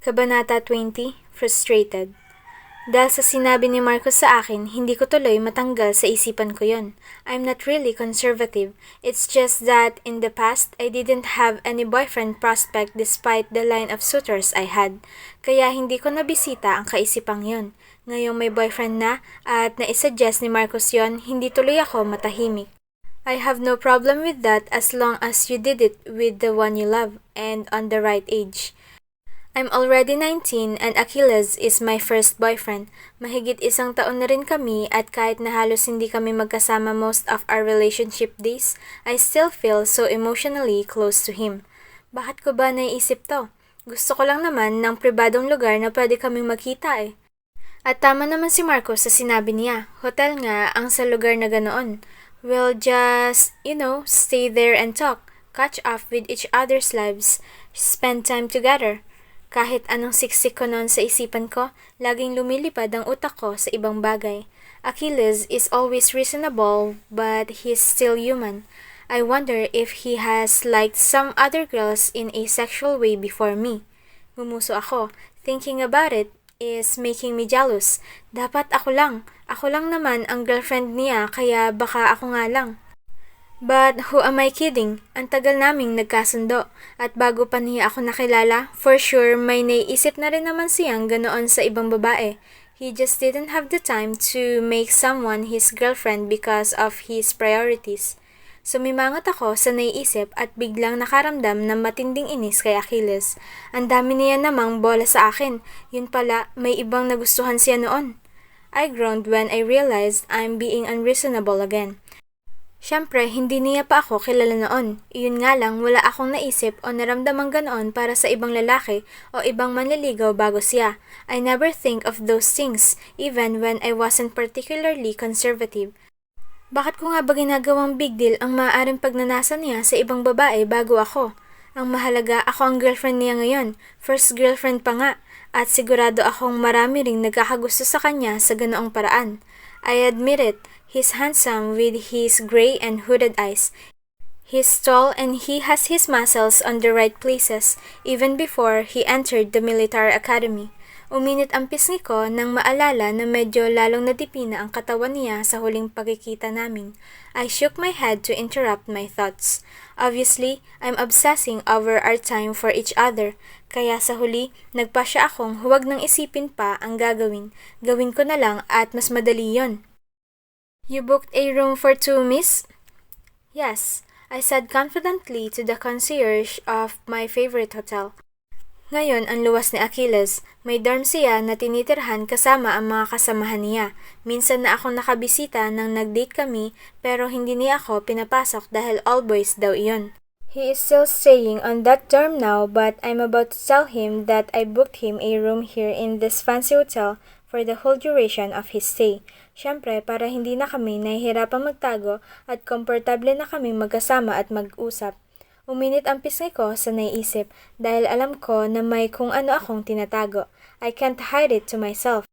Kabanata 20, Frustrated. Dahil sa sinabi ni Marcos sa akin, hindi ko tuloy matanggal sa isipan ko yon. I'm not really conservative. It's just that in the past, I didn't have any boyfriend prospect despite the line of suitors I had. Kaya hindi ko nabisita ang kaisipang yon. Ngayong may boyfriend na at naisuggest ni Marcos yon, hindi tuloy ako matahimik. I have no problem with that as long as you did it with the one you love and on the right age. I'm already 19 and Achilles is my first boyfriend. Mahigit isang taon na rin kami at kahit na halos hindi kami magkasama most of our relationship days, I still feel so emotionally close to him. Bakit ko ba naiisip to? Gusto ko lang naman ng pribadong lugar na pwede kaming magkita eh. At tama naman si Marco sa sinabi niya, hotel nga ang sa lugar na ganoon. We'll just, stay there and talk, catch up with each other's lives, spend time together. Kahit anong siksik ko noon sa isipan ko, laging lumilipad ang utak ko sa ibang bagay. Achilles is always reasonable, but he's still human. I wonder if he has liked some other girls in a sexual way before me. Gumuso ako. Thinking about it is making me jealous. Dapat ako lang. Ako lang naman ang girlfriend niya, kaya baka ako nga lang. But who am I kidding? Ang tagal naming nagkasundo at bago pa niya ako nakilala, for sure may naiisip na rin naman siyang ganoon sa ibang babae. He just didn't have the time to make someone his girlfriend because of his priorities. Sumimangot ako sa naiisip at biglang nakaramdam ng matinding inis kay Achilles. Ang dami niya namang bola sa akin, yun pala may ibang nagustuhan siya noon. I groaned when I realized I'm being unreasonable again. Siyempre, hindi niya pa ako kilala noon. Iyon nga lang, wala akong naisip o naramdamang ganoon para sa ibang lalaki o ibang manliligaw bago siya. I never think of those things, even when I wasn't particularly conservative. Bakit ko nga ba ginagawang big deal ang maaaring pagnanasa niya sa ibang babae bago ako? Ang mahalaga, ako ang girlfriend niya ngayon. First girlfriend pa nga. At sigurado akong marami ring nagkakagusto sa kanya sa ganoong paraan. I admit it. He's handsome with his gray and hooded eyes. He's tall and he has his muscles on the right places even before he entered the military academy. Uminit ang pisngi ko nang maalala na medyo lalong nadipina ang katawan niya sa huling pagkikita namin. I shook my head to interrupt my thoughts. Obviously, I'm obsessing over our time for each other. Kaya sa huli, nagpasya akong huwag nang isipin pa ang gagawin. Gawin ko na lang at mas madali yon. You booked a room for two, miss? Yes, I said confidently to the concierge of my favorite hotel. Ngayon, ang luwas ni Achilles, may dorm siya na tinitirhan kasama ang mga kasamahan niya. Minsan na akong nakabisita nang nag-date kami pero hindi niya ako pinapasok dahil all boys daw iyon. He is still staying on that dorm now but I'm about to tell him that I booked him a room here in this fancy hotel for the whole duration of his stay. Siyempre, para hindi na kami nahihirapang magtago at komportable na kami magkasama at mag-usap. Uminit ang pisngi ko sa naiisip dahil alam ko na may kung ano akong tinatago. I can't hide it to myself.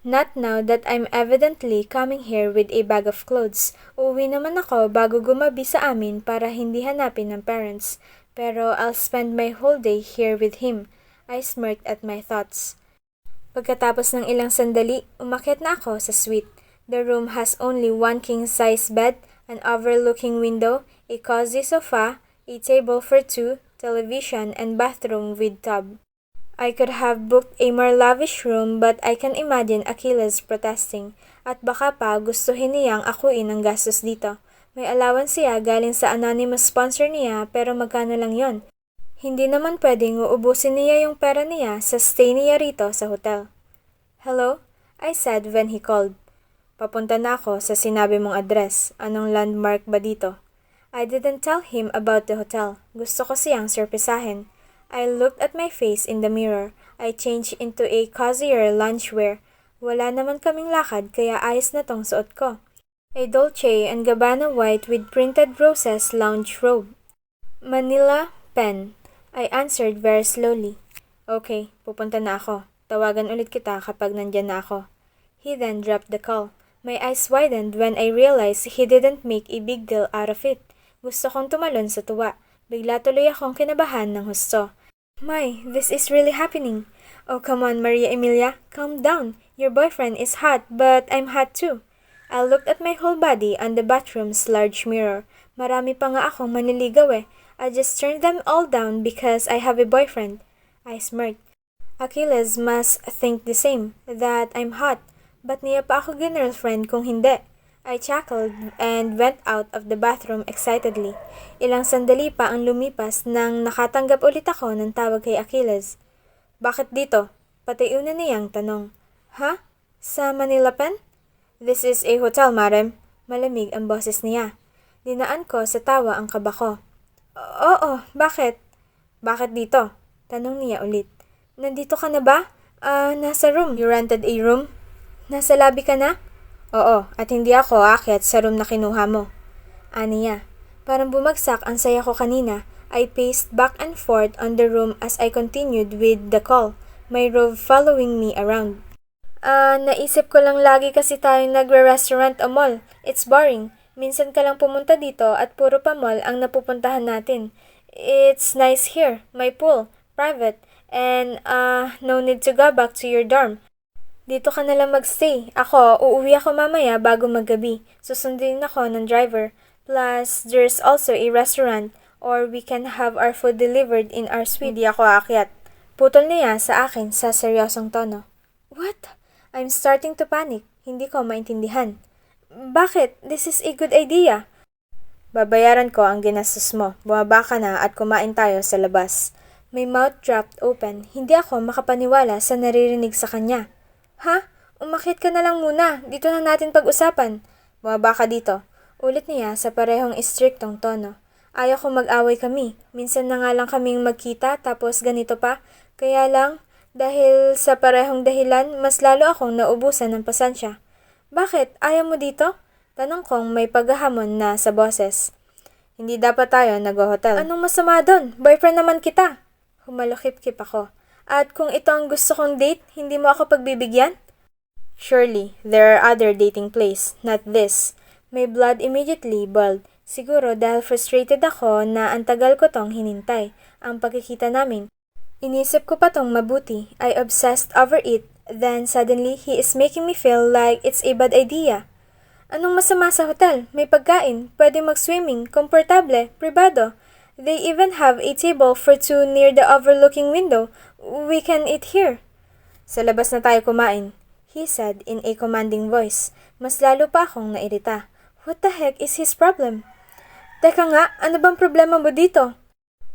Not now that I'm evidently coming here with a bag of clothes. Uuwi naman ako bago gumabi sa amin para hindi hanapin ng parents. Pero I'll spend my whole day here with him. I smirked at my thoughts. Pagkatapos ng ilang sandali, umakyat na ako sa suite. The room has only one king-size bed, an overlooking window, a cozy sofa, a table for two, television, and bathroom with tub. I could have booked a more lavish room but I can imagine Achilles protesting at baka pa gustuhin niyang akuin ang gastos dito. May allowance siya galing sa anonymous sponsor niya pero magkano lang yon? Hindi naman pwedeng uubusin niya yung pera niya sa stay niya rito sa hotel. Hello? I said when he called. Papunta na ako sa sinabi mong address. Anong landmark ba dito? I didn't tell him about the hotel. Gusto ko siyang surprisahin. I looked at my face in the mirror. I changed into a cozier loungewear. Wala naman kaming lakad kaya ayos na tong suot ko. A Dolce & Gabbana white with printed roses lounge robe. Manila pen. I answered very slowly. Okay, pupunta na ako. Tawagan ulit kita kapag nandyan na ako. He then dropped the call. My eyes widened when I realized he didn't make a big deal out of it. Gusto kong tumalon sa tuwa. Bigla tuloy akong kinabahan ng husto. My, this is really happening. Oh, come on, Maria Emilia. Calm down. Your boyfriend is hot, but I'm hot too. I looked at my whole body on the bathroom's large mirror. Marami pa nga akong maniligaw eh. I just turned them all down because I have a boyfriend. I smirked. Achilles must think the same, that I'm hot. Ba't niya pa ako girlfriend kung hindi? I chuckled and went out of the bathroom excitedly. Ilang sandali pa ang lumipas nang nakatanggap ulit ako ng tawag kay Achilles. Bakit dito? Patiuna niyang tanong. Ha? Sa Manila Pen? This is a hotel, madam. Malamig ang boses niya. Dinaan ko sa tawa ang kaba ko. Oo, bakit? Bakit dito? Tanong niya ulit. Nandito ka na ba? Nasa room. You rented a room? Nasa lobby ka na? Oo, at hindi ako aakyat sa room na kinuha mo. Aniya, parang bumagsak ang saya ko kanina. I paced back and forth on the room as I continued with the call, my robe following me around. Naisip ko lang lagi kasi tayong nagre-restaurant o mall. It's boring. Minsan ka lang pumunta dito at puro pa mall ang napupuntahan natin. It's nice here, my pool, private, and no need to go back to your dorm. Dito ka na lang magstay. Uuwi ako mamaya bago maggabi. Susundin ako ng driver. Plus, there's also a restaurant or we can have our food delivered in our suite. Hindi ako aakyat. Putol niya sa akin sa seryosong tono. What? I'm starting to panic. Hindi ko maintindihan. Bakit? This is a good idea. Babayaran ko ang ginastos mo. Bumaba ka na at kumain tayo sa labas. My mouth dropped open. Hindi ako makapaniwala sa naririnig sa kanya. Ha? Umakyat ka na lang muna. Dito na natin pag-usapan. Bumaba ka dito. Ulit niya sa parehong istriktong tono. Ayaw ko mag-away kami. Minsan na nga lang kaming magkita tapos ganito pa. Kaya lang, dahil sa parehong dahilan, mas lalo akong naubusan ng pasensya. Bakit? Ayaw mo dito? Tanong kong may paghahamon na sa boses. Hindi dapat tayo nag-hotel. Anong masama doon? Boyfriend naman kita. Humalukip-kip ako. At kung ito ang gusto kong date, hindi mo ako pagbibigyan? Surely, there are other dating places, not this. My blood immediately boiled. Siguro dahil frustrated ako na ang tagal ko tong hinintay, ang pagkikita namin. Inisip ko pa tong mabuti. I obsessed over it. Then suddenly, he is making me feel like it's a bad idea. Anong masama sa hotel? May pagkain, pwede mag-swimming, komportable, privado. They even have a table for two near the overlooking window. We can eat here. Sa labas na tayo kumain, he said in a commanding voice. Mas lalo pa akong nairita. What the heck is his problem? Teka nga, ano bang problema mo dito?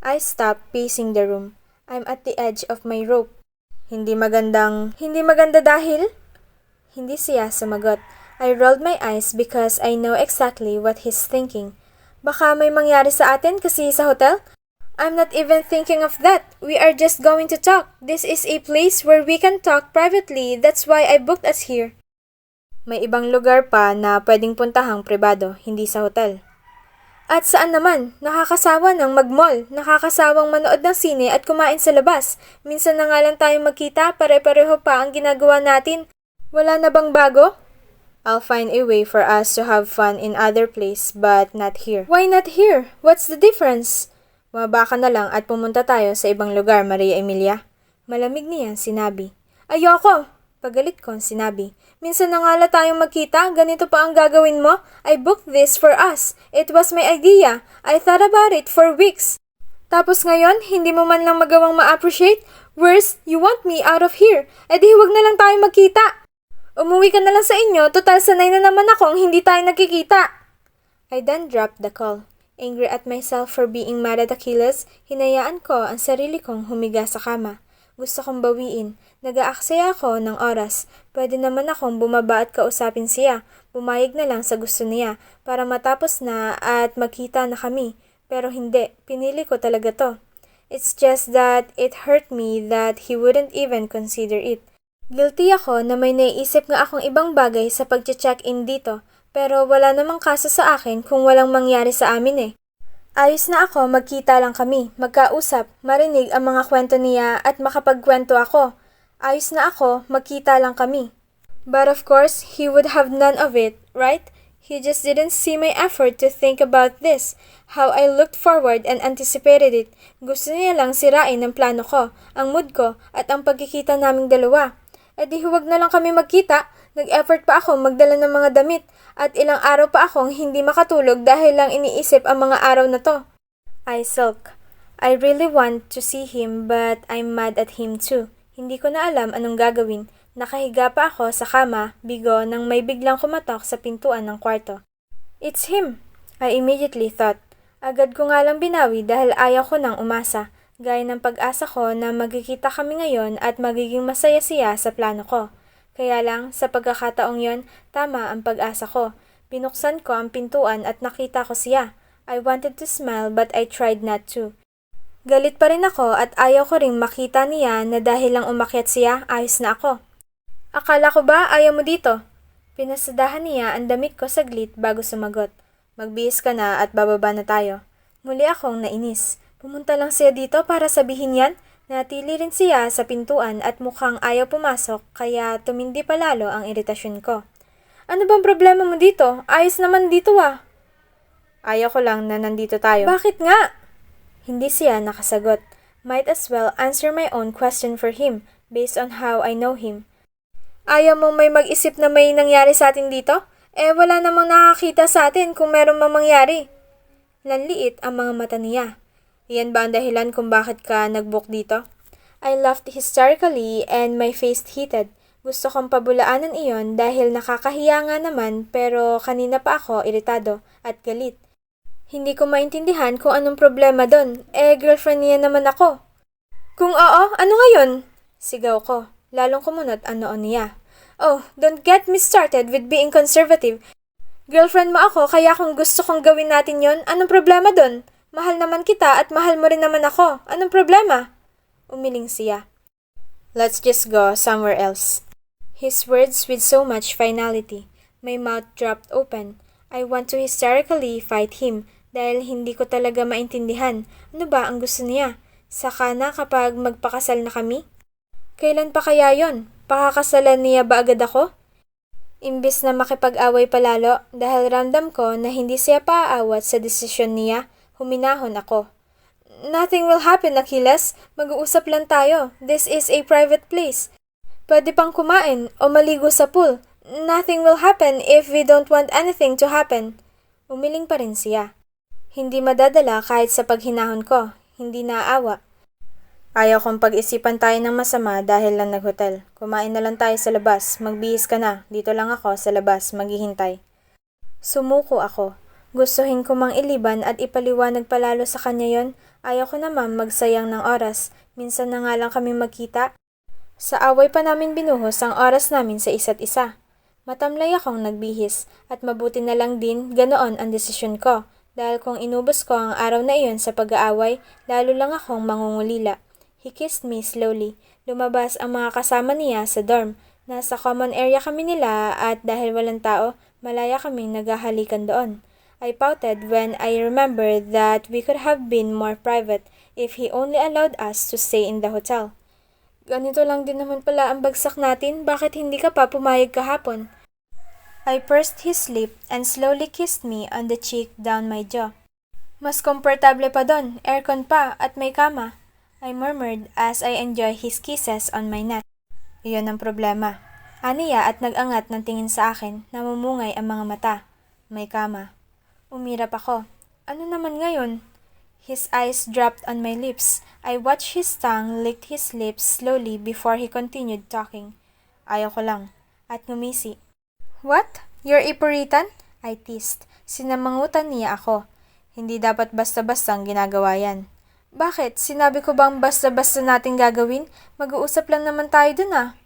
I stopped pacing the room. I'm at the edge of my rope. Hindi maganda dahil? Hindi siya sumagot. I rolled my eyes because I know exactly what he's thinking. Baka may mangyari sa atin kasi sa hotel? I'm not even thinking of that. We are just going to talk. This is a place where we can talk privately. That's why I booked us here. May ibang lugar pa na pwedeng puntahang pribado, hindi sa hotel. At saan naman? Nakakasawa ng mag-mall, nakakasawang manood ng sine at kumain sa labas. Minsan na nga lang tayong magkita, pare-pareho pa ang ginagawa natin. Wala na bang bago? I'll find a way for us to have fun in other place, but not here. Why not here? What's the difference? Bumaba ka na lang at pumunta tayo sa ibang lugar, Maria Emilia. Malamig niya sinabi. Ayoko! Pagalit ko sinabi. Minsan na nga lang tayong magkita, ganito pa ang gagawin mo? I booked this for us. It was my idea. I thought about it for weeks. Tapos ngayon, hindi mo man lang magawang ma-appreciate? Worse, you want me out of here. Eh di huwag na lang tayong magkita. Umuwi ka na lang sa inyo, total sanay na naman akong hindi tayo nagkikita. I then dropped the call. Angry at myself for being mad at Achilles, hinayaan ko ang sarili kong humiga sa kama. Gusto kong bawiin. Nag-aaksaya ako ng oras. Pwede naman akong bumaba at kausapin siya. Pumayag na lang sa gusto niya para matapos na at magkita na kami. Pero hindi, pinili ko talaga to. It's just that it hurt me that he wouldn't even consider it. Guilty ako na may naiisip nga akong ibang bagay sa pag-check-in dito, pero wala namang kaso sa akin kung walang mangyari sa amin eh. Ayos na ako, magkita lang kami, magkausap, marinig ang mga kwento niya at makapagkwento ako. Ayos na ako, magkita lang kami. But of course, he would have none of it, right? He just didn't see my effort to think about this, how I looked forward and anticipated it. Gusto niya lang sirain ang plano ko, ang mood ko, at ang pagkikita naming dalawa. E di huwag na lang kami magkita. Nag-effort pa ako magdala ng mga damit, at ilang araw pa akong hindi makatulog dahil lang iniisip ang mga araw na to. I sulk. I really want to see him but I'm mad at him too. Hindi ko na alam anong gagawin. Nakahiga pa ako sa kama, bigo nang may biglang kumatok sa pintuan ng kwarto. It's him! I immediately thought. Agad ko nga lang binawi dahil ayaw ko nang umasa, gaya ng pag-asa ko na magkikita kami ngayon at magiging masaya siya sa plano ko. Kaya lang, sa pagkakataong yon, tama ang pag-asa ko. Binuksan ko ang pintuan at nakita ko siya. I wanted to smile but I tried not to. Galit pa rin ako at ayaw ko ring makita niya na dahil lang umakyat siya, ayos na ako. Akala ko ba ayaw mo dito? Pinasadahan niya ang damit ko saglit bago sumagot. Magbihis ka na at bababa na tayo. Muli akong nainis. Pumunta lang siya dito para sabihin yan? Natili rin siya sa pintuan at mukhang ayaw pumasok kaya tumindi pa lalo ang iritasyon ko. Ano bang problema mo dito? Ayos naman dito ah. Ayaw ko lang na nandito tayo. Bakit nga? Hindi siya nakasagot. Might as well answer my own question for him based on how I know him. Ayaw mong may mag-isip na may nangyari sa atin dito? Wala namang nakakita sa atin kung meron mang mangyari. Lanliit ang mga mata niya. Iyan ba ang dahilan kung bakit ka nag-book dito? I laughed hysterically and my face heated. Gusto kong pabulaanan iyon dahil nakakahiya nga naman pero kanina pa ako iritado at galit. Hindi ko maintindihan kung anong problema doon. Girlfriend niya naman ako. Kung oo, ano ngayon? Sigaw ko. Lalong kumunot ang noo niya. Oh, don't get me started with being conservative. Girlfriend mo ako kaya kung gusto kong gawin natin yon, anong problema doon? Mahal naman kita at mahal mo rin naman ako. Anong problema? Umiling siya. Let's just go somewhere else. His words with so much finality. My mouth dropped open. I want to hysterically fight him dahil hindi ko talaga maintindihan. Ano ba ang gusto niya? Saka na kapag magpakasal na kami? Kailan pa kaya yon? Pakakasalan niya ba agad ako? Imbis na makipag-away palalo dahil ramdam ko na hindi siya paaawat sa desisyon niya, huminahon ako. Nothing will happen, Achilles. Mag-uusap lang tayo. This is a private place. Pwede pang kumain o maligo sa pool. Nothing will happen if we don't want anything to happen. Umiling pa rin siya. Hindi madadala kahit sa paghinahon ko. Hindi naaawa. Ayaw kong pag-isipan tayo ng masama dahil lang nag-hotel. Kumain na lang tayo sa labas. Magbihis ka na. Dito lang ako sa labas. Maghihintay. Sumuko ako. Gustuhin ko mang iliban at ipaliwanag palalo sa kanya yon. Ayaw ko naman magsayang ng oras. Minsan na nga lang kami magkita. Sa away pa namin binuhos ang oras namin sa isa't isa. Matamlay akong nagbihis at mabuti na lang din ganoon ang desisyon ko. Dahil kung inubos ko ang araw na iyon sa pag-aaway, lalo lang akong mangungulila. He kissed me slowly. Lumabas ang mga kasama niya sa dorm. Nasa common area kami nila at dahil walang tao, malaya kaming naghahalikan doon. I pouted when I remembered that we could have been more private if he only allowed us to stay in the hotel. Ganito lang din naman pala ang bagsak natin, bakit hindi ka pa pumayag kahapon? I pursed his lip and slowly kissed me on the cheek down my jaw. Mas komportable pa doon, aircon pa at may kama. I murmured as I enjoy his kisses on my neck. Iyon ang problema. Aniya at nag-angat ng tingin sa akin, namumungay ang mga mata. May kama. Umirap ako. Ano naman ngayon? His eyes dropped on my lips. I watched his tongue lick his lips slowly before he continued talking. Ayaw ko lang. At ngumisi. What? You're a Puritan? I teased. Sinamangutan niya ako. Hindi dapat basta-basta ang ginagawa yan. Bakit? Sinabi ko bang basta-basta natin gagawin? Mag-uusap lang naman tayo dun ah.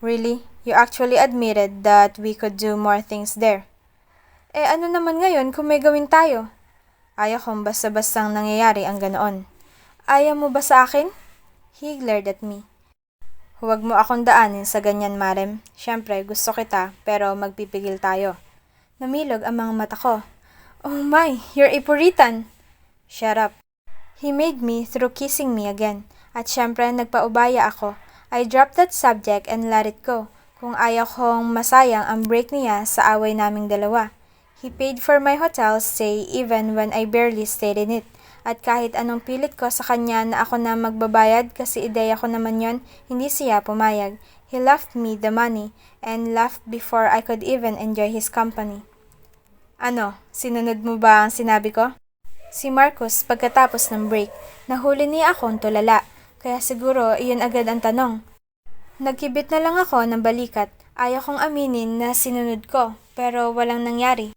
Really? You actually admitted that we could do more things there. Ano naman ngayon kung may gawin tayo? Ayaw kong basta-bastang nangyayari ang ganoon. Ayaw mo ba sa akin? He glared at me. Huwag mo akong daanin sa ganyan, Marem. Siyempre, gusto kita, pero magpipigil tayo. Namilog ang mga mata ko. Oh my, you're a Puritan. Shut up. He made me through kissing me again. At siyempre, nagpaubaya ako. I dropped that subject and let it go. kung ayaw kong masayang ang break niya sa away naming dalawa. He paid for my hotel stay even when I barely stayed in it. At kahit anong pilit ko sa kanya na ako na magbabayad kasi ideya ko naman yon, hindi siya pumayag. He left me the money and left before I could even enjoy his company. Ano, sinunod mo ba ang sinabi ko? Si Marcus pagkatapos ng break, nahuli niya akong tulala, kaya siguro iyon agad ang tanong. Nagkibit na lang ako ng balikat, ayaw kong aminin na sinunod ko, pero walang nangyari.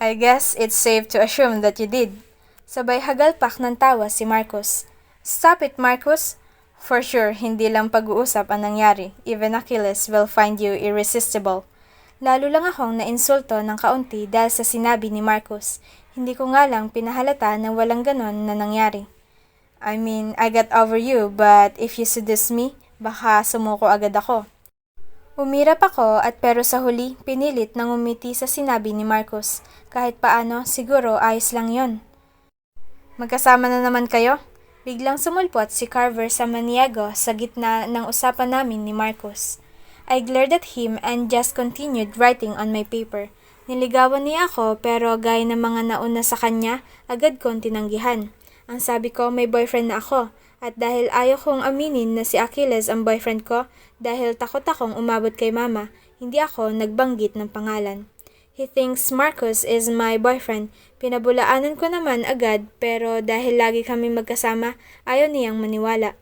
I guess it's safe to assume that you did. Sabay hagalpak ng tawa si Marcus. Stop it, Marcus! For sure, hindi lang pag-uusap ang nangyari. Even Achilles will find you irresistible. Lalo lang akong nainsulto ng kaunti dahil sa sinabi ni Marcus. Hindi ko nga lang pinahalata na walang ganon na nangyari. I mean, I got over you, but if you seduce me, baka sumuko agad ako. Umirap ako at pero sa huli, pinilit nang umiti sa sinabi ni Marcus. Kahit paano, siguro ayos lang yon. Magkasama na naman kayo? Biglang sumulpot si Carver sa maniego sa gitna ng usapan namin ni Marcus. I glared at him and just continued writing on my paper. Niligawan niya ako pero gaya ng mga nauna sa kanya, agad kong tinanggihan. Ang sabi ko may boyfriend na ako at dahil ayaw kong aminin na si Achilles ang boyfriend ko dahil takot akong umabot kay mama, hindi ako nagbanggit ng pangalan. He thinks Marcus is my boyfriend. Pinabulaanan ko naman agad pero dahil lagi kami magkasama, ayaw niyang maniwala.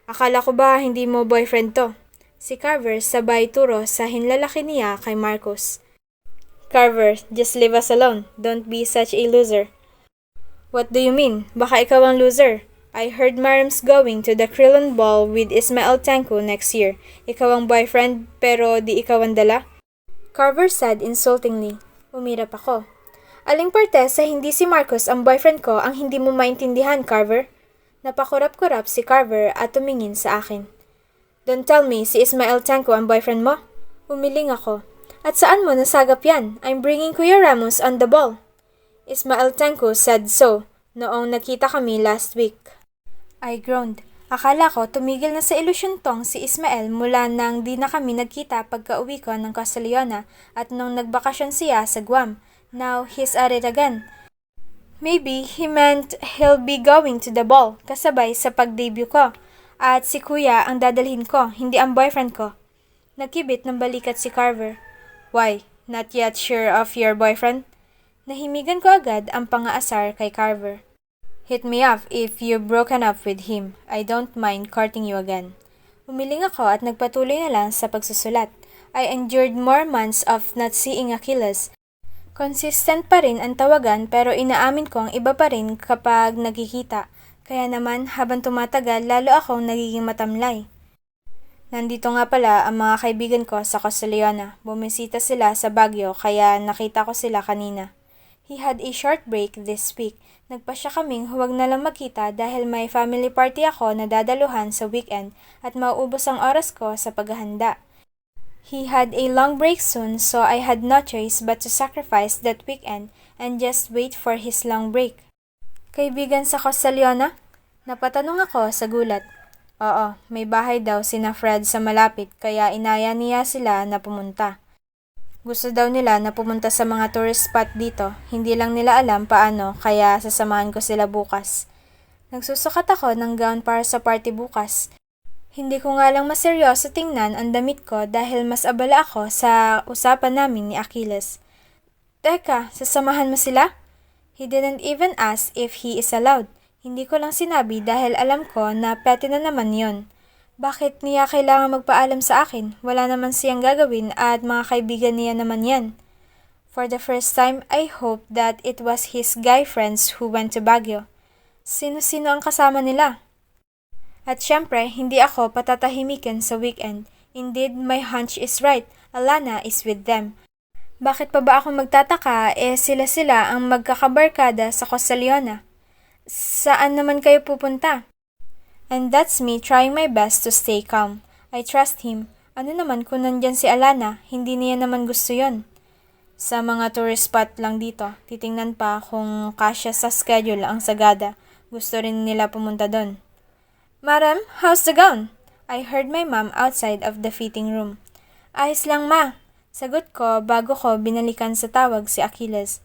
Akala ko ba hindi mo boyfriend to? Si Carver sabay turo sa hinlalaki niya kay Marcus. Carver, just leave us alone. Don't be such a loser. What do you mean? Baka ikaw ang loser. I heard Marim's going to the Krillin Ball with Ismael Tanko next year. Ikaw ang boyfriend pero di ikaw ang dala? Carver said insultingly. Umirap ako. Aling parte sa hindi si Marcus ang boyfriend ko ang hindi mo maintindihan, Carver? Napakurap-kurap si Carver at tumingin sa akin. Don't tell me si Ismael Tanko ang boyfriend mo? Umiling ako. At saan mo nasagap yan? I'm bringing Kuya Ramos on the ball. Ismael Tanko said so noong nakita kami last week. I groaned. Akala ko tumigil na sa ilusyon tong si Ismael mula nang di na kami nagkita pagka-uwi ko ng Castellana at nung nagbakasyon siya sa Guam. Now he's at it again. Maybe he meant he'll be going to the ball kasabay sa pag-debut ko. At si Kuya ang dadalhin ko, hindi ang boyfriend ko. Nakibit ng balikat si Carver. Why? Not yet sure of your boyfriend? Nahimigan ko agad ang pangaasar kay Carver. Hit me up if you've broken up with him. I don't mind courting you again. Umiling ako at nagpatuloy na lang sa pagsusulat. I endured more months of not seeing Achilles. Consistent pa rin ang tawagan pero inaamin kong iba pa rin kapag nagkikita. Kaya naman habang tumatagal lalo akong nagiging matamlay. Nandito nga pala ang mga kaibigan ko sa Castellana. Bumisita sila sa Baguio kaya nakita ko sila kanina. He had a short break this week. Nagpasya kaming huwag na lang magkita dahil may family party ako na dadaluhan sa weekend at mauubos ang oras ko sa paghahanda. He had a long break soon so I had no choice but to sacrifice that weekend and just wait for his long break. Kaibigan sa Castellana? Napatanong ako sa gulat. Oo, may bahay daw sina Fred sa malapit kaya inaya niya sila na pumunta. Gusto daw nila na pumunta sa mga tourist spot dito, hindi lang nila alam paano kaya sasamahan ko sila bukas. Nagsusukat ako ng gown para sa party bukas. Hindi ko nga lang maseryoso tingnan ang damit ko dahil mas abala ako sa usapan namin ni Achilles. Teka, sasamahan mo sila? He didn't even ask if he is allowed. Hindi ko lang sinabi dahil alam ko na pwede na naman yon. Bakit niya kailangan magpaalam sa akin? Wala naman siyang gagawin at mga kaibigan niya naman yan. For the first time, I hope that it was his guy friends who went to Baguio. Sino-sino ang kasama nila? At syempre, hindi ako patatahimikin sa weekend. Indeed, my hunch is right. Alana is with them. Bakit pa ba ako magtataka? Sila-sila ang magkakabarkada sa Castellana. Saan naman kayo pupunta? And that's me trying my best to stay calm. I trust him. Ano naman kung nandyan si Alana, hindi niya naman gusto yon. Sa mga tourist spot lang dito, titingnan pa kung kasya sa schedule ang Sagada. Gusto rin nila pumunta doon. Madam, how's the gown? I heard my mom outside of the fitting room. Ayos lang ma. Sagot ko bago ko binalikan sa tawag si Achilles.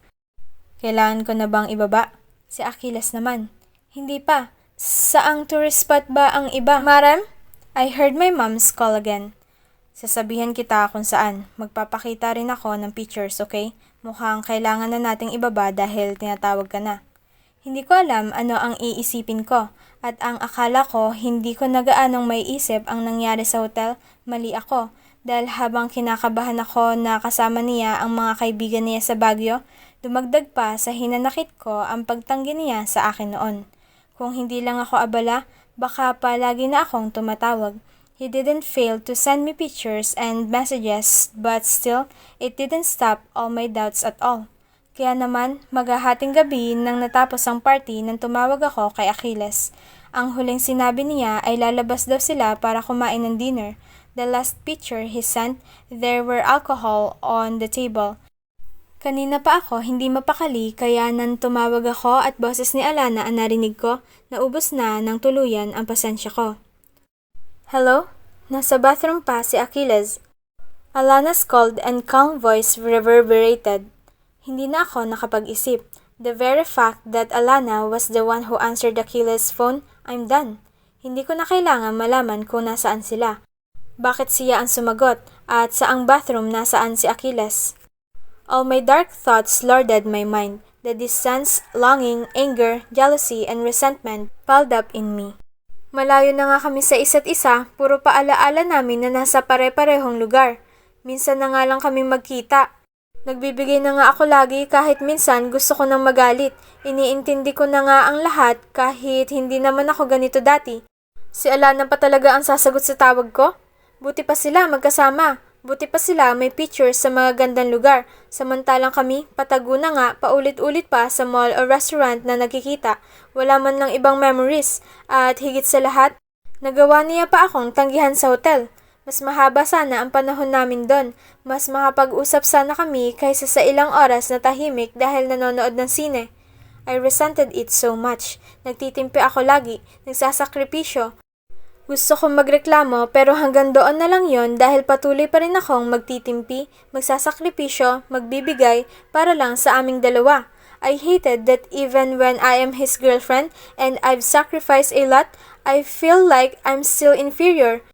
Kailangan ko na bang ibaba? Si Achilles naman. Hindi pa. Saang tourist spot ba ang iba? Maram? I heard my mom's call again. Sasabihan kita kung saan. Magpapakita rin ako ng pictures, okay? Mukhang kailangan na nating ibaba dahil tinatawag ka na. Hindi ko alam ano ang iisipin ko at ang akala ko hindi ko nagaanong may isip ang nangyari sa hotel, mali ako. Dahil habang kinakabahan ako na kasama niya ang mga kaibigan niya sa Baguio, dumagdag pa sa hinanakit ko ang pagtanggi niya sa akin noon. Kung hindi lang ako abala, baka palagi na akong tumatawag. He didn't fail to send me pictures and messages but still, it didn't stop all my doubts at all. Kaya naman, maghahating gabi nang natapos ang party nang tumawag ako kay Achilles. Ang huling sinabi niya ay lalabas daw sila para kumain ng dinner. The last picture he sent, there were alcohol on the table. Kanina pa ako hindi mapakali kaya nang tumawag ako at boses ni Alana ang narinig ko, naubos na ng tuluyan ang pasensya ko. Hello? Nasa bathroom pa si Achilles. Alana's cold and calm voice reverberated. Hindi na ako nakapag-isip. The very fact that Alana was the one who answered Achilles' phone, I'm done. Hindi ko na kailangan malaman kung nasaan sila. Bakit siya ang sumagot at saang bathroom nasaan si Achilles? All my dark thoughts lorded my mind. The distance, longing, anger, jealousy, and resentment piled up in me. Malayo na nga kami sa isa't isa, puro paalaala namin na nasa pare-parehong lugar. Minsan na nga lang kami magkita. Nagbibigay na nga ako lagi kahit minsan gusto ko nang magalit. Iniintindi ko na nga ang lahat kahit hindi naman ako ganito dati. Si Alana pa talaga ang sasagot sa tawag ko? Buti pa sila magkasama. Buti pa sila may pictures sa mga gandang lugar. Samantalang kami, patago na nga, paulit-ulit pa sa mall o restaurant na nagkikita. Wala man lang ibang memories. At higit sa lahat, nagawa niya pa akong tanggihan sa hotel. Mas mahaba sana ang panahon namin doon. Mas makapag-usap sana kami kaysa sa ilang oras na tahimik dahil nanonood ng sine. I resented it so much. Nagtitimpi ako lagi, nagsasakripisyo. Gusto kong magreklamo pero hanggang doon na lang yon dahil patuloy pa rin akong magtitimpi, magsasakripisyo, magbibigay para lang sa aming dalawa. I hated that even when I am his girlfriend and I've sacrificed a lot, I feel like I'm still inferior.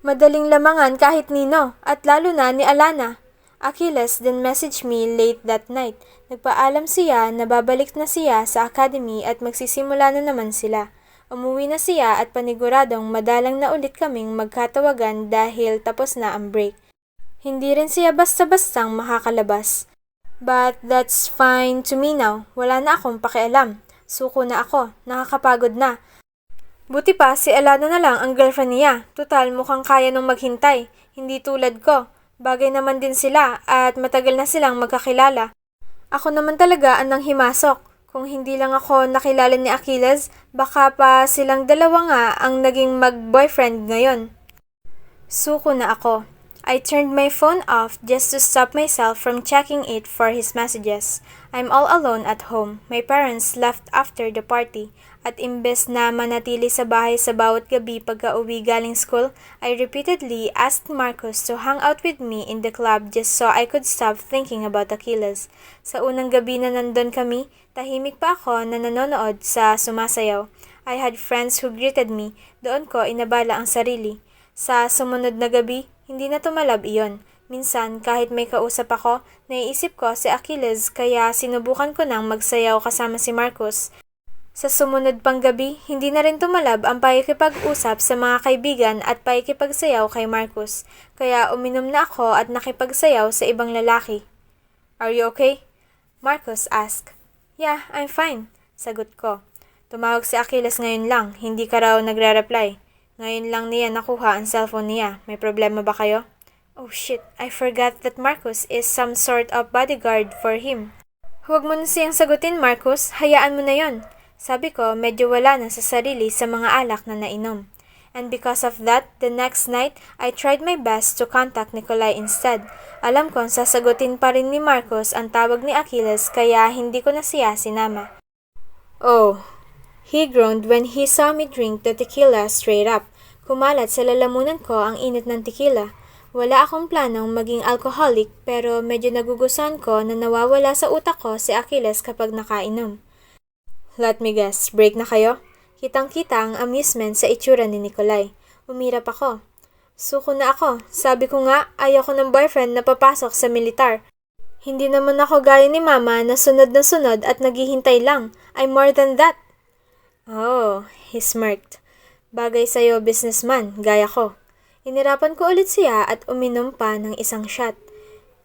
Madaling lamangan kahit nino at lalo na ni Alana. Achilles then messaged me late that night. Nagpaalam siya na babalik na siya sa academy at magsisimula na naman sila. Umuwi na siya at paniguradong madalang na ulit kaming magkatawagan dahil tapos na ang break. Hindi rin siya basta-bastang makakalabas. But that's fine to me now. Wala na akong pakialam. Suko na ako. Nakakapagod na. Buti pa si Alana na lang ang girlfriend niya. Tutal mukhang kaya nung maghintay. Hindi tulad ko. Bagay naman din sila at matagal na silang magkakilala. Ako naman talaga ang nanghimasok. Kung hindi lang ako nakilala ni Achilles, baka pa silang dalawa nga ang naging mag-boyfriend ngayon. Suko na ako. I turned my phone off just to stop myself from checking it for his messages. I'm all alone at home. My parents left after the party. At imbes na manatili sa bahay sa bawat gabi pagka-uwi galing school, I repeatedly asked Marcos to hang out with me in the club just so I could stop thinking about Achilles. Sa unang gabi na nandun kami, tahimik pa ako na nanonood sa sumasayaw. I had friends who greeted me. Doon ko inabala ang sarili. Sa sumunod na gabi, hindi na tumalab iyon. Minsan, kahit may kausap ako, naiisip ko si Achilles kaya sinubukan ko nang magsayaw kasama si Marcos. Sa sumunod pang gabi, hindi na rin tumalab ang pakikipag-usap sa mga kaibigan at pakikipagsayaw kay Marcos. Kaya uminom na ako at nakipagsayaw sa ibang lalaki. Are you okay? Marcos asked. Yeah, I'm fine. Sagot ko. Tumawag si Achilles ngayon lang, hindi ka raw nagre-reply. Ngayon lang niya nakuha ang cellphone niya. May problema ba kayo? Oh shit, I forgot that Marcos is some sort of bodyguard for him. Huwag mo na siyang sagutin, Marcos. Hayaan mo na yon. Sabi ko, medyo wala na sa sarili sa mga alak na nainom. And because of that, the next night, I tried my best to contact Nikolai instead. Alam kong sasagutin pa rin ni Marcos ang tawag ni Achilles kaya hindi ko na siya sinama. Oh, he groaned when he saw me drink the tequila straight up. Kumalat sa lalamunan ko ang init ng tequila. Wala akong planong maging alcoholic pero medyo nagugustuhan ko na nawawala sa utak ko si Achilles kapag nakainom. Let me guess, break na kayo? Kitang-kita ang amusement sa itsura ni Nikolai. Umirap ako. Suko na ako. Sabi ko nga, ayoko ng boyfriend na papasok sa militar. Hindi naman ako gaya ni Mama na sunod at naghihintay lang. I'm more than that. Oh, he smirked. Bagay sa'yo, businessman, gaya ko. Inirapan ko ulit siya at uminom pa ng isang shot.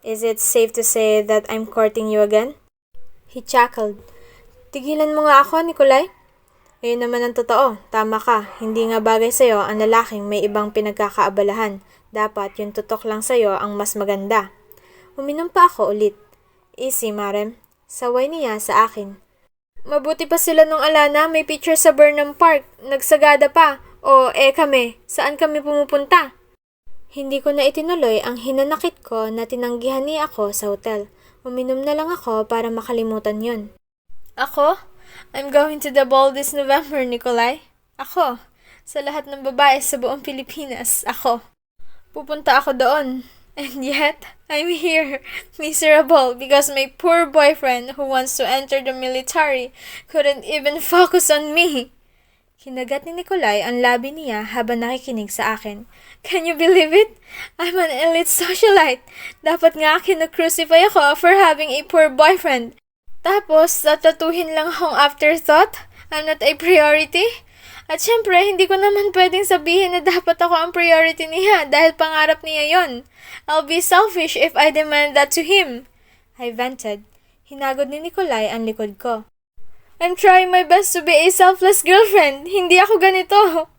Is it safe to say that I'm courting you again? He chuckled. Tigilan mo nga ako, Nikolai. Ayun naman ang totoo. Tama ka. Hindi nga bagay sa'yo ang lalaking may ibang pinagkakaabalahan. Dapat yung tutok lang sa'yo ang mas maganda. Uminom pa ako ulit. Easy, Marem. Saway niya sa akin. Mabuti pa sila nung Alana, may picture sa Burnham Park. Nagsagada pa. O, kami. Saan kami pumupunta? Hindi ko na itinuloy ang hinanakit ko na tinanggihan niya ako sa hotel. Uminom na lang ako para makalimutan yon. Ako? I'm going to the ball this November, Nikolai. Ako. Sa lahat ng babae sa buong Pilipinas, ako. Pupunta ako doon. And yet, I'm here, miserable, because my poor boyfriend who wants to enter the military couldn't even focus on me. Kinagat ni Nikolai ang labi niya habang nakikinig sa akin. Can you believe it? I'm an elite socialite. Dapat nga kinukrucify ako for having a poor boyfriend. Tapos, tatatuhin lang akong afterthought? I'm not a priority? At syempre, hindi ko naman pwedeng sabihin na dapat ako ang priority niya dahil pangarap niya yon. I'll be selfish if I demand that to him. I vented. Hinagod ni Nikolai ang likod ko. I'm trying my best to be a selfless girlfriend. Hindi ako ganito.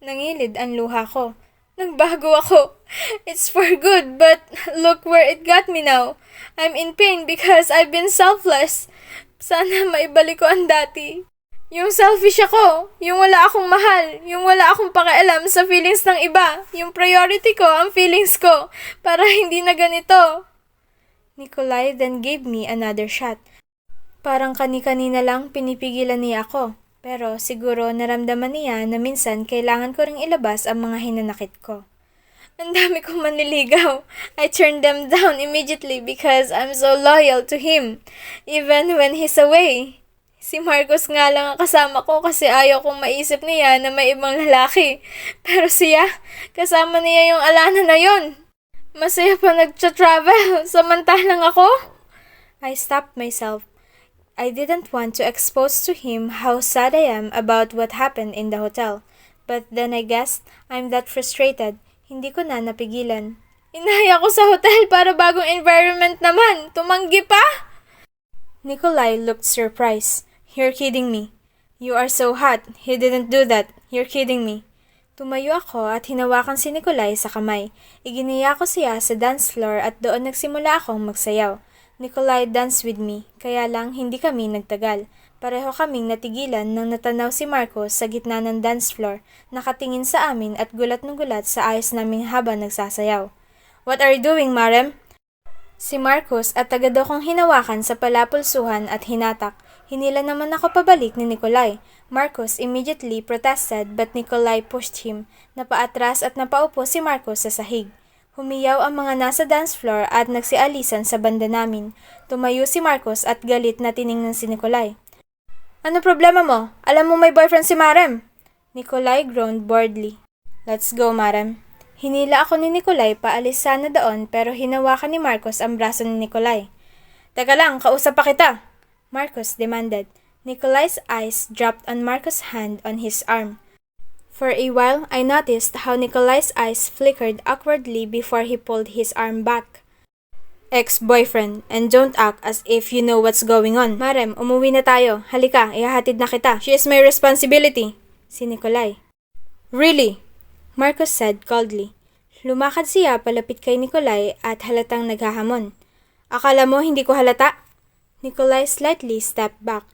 Nangilid ang luha ko. Nagbago ako. It's for good, but look where it got me now. I'm in pain because I've been selfless. Sana maibalik ko ang dati. Yung selfish ako, yung wala akong mahal, yung wala akong pakialam sa feelings ng iba, yung priority ko ang feelings ko, para hindi na ganito. Nikolai then gave me another shot. Parang kani-kanina lang pinipigilan niya ako, pero siguro naramdaman niya na minsan kailangan ko ring ilabas ang mga hinanakit ko. Ang dami kong manliligaw. I turned them down immediately because I'm so loyal to him, even when he's away. Si Marcos nga lang ang kasama ko kasi ayaw kong maisip niya na may ibang lalaki. Pero siya, kasama niya yung Alana na yon. Masaya pa nagtra-travel, samantalang ako. I stopped myself. I didn't want to expose to him how sad I am about what happened in the hotel. But then I guess I'm that frustrated. Hindi ko na napigilan. Inaya ko sa hotel para bagong environment naman. Tumanggi pa? Nikolai looked surprised. You're kidding me. You are so hot. He didn't do that. You're kidding me. Tumayo ako at hinawakan si Nikolai sa kamay. Iginiya ko siya sa dance floor at doon nagsimula akong magsayaw. Nikolai danced with me, kaya lang hindi kami nagtagal. Pareho kaming natigilan nang natanaw si Marcos sa gitna ng dance floor, nakatingin sa amin at gulat ng gulat sa ayos naming habang nagsasayaw. What are you doing, Marem? Si Marcos at agad akong hinawakan sa palapulsuhan at hinatak. Hinila naman ako pabalik ni Nikolai. Marcos immediately protested but Nikolai pushed him. Napaatras at napaupo si Marcos sa sahig. Humiyaw ang mga nasa dance floor at nagsialisan sa banda namin. Tumayo si Marcos at galit na tiningnan si Nikolai. Ano problema mo? Alam mo may boyfriend si Marem? Nikolai groaned boredly. Let's go, Marem. Hinila ako ni Nikolai paalis sana doon pero hinawakan ni Marcos ang braso ni Nikolai. Teka lang, kausap pa kita. Marcos demanded. Nikolai's eyes dropped on Marcos' hand on his arm. For a while, I noticed how Nikolai's eyes flickered awkwardly before he pulled his arm back. Ex-boyfriend, and don't act as if you know what's going on. Marem, umuwi na tayo. Halika, ihahatid na kita. She is my responsibility. Si Nikolai. Really? Marcos said coldly. Lumakad siya palapit kay Nikolai at halatang naghahamon. Akala mo hindi ko halata? Nikolai slightly stepped back.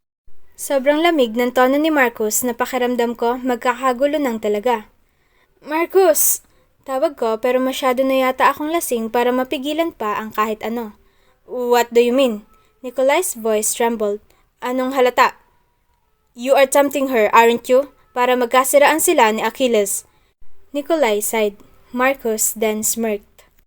Sobrang lamig ng tono ni Marcos na pakiramdam ko magkakagulo nang talaga. Marcos! Tawag ko pero masyado na yata akong lasing para mapigilan pa ang kahit ano. What do you mean? Nikolai's voice trembled. Anong halata? You are tempting her, aren't you? Para magkasiraan sila ni Achilles. Nikolai sighed. Marcos then smirked.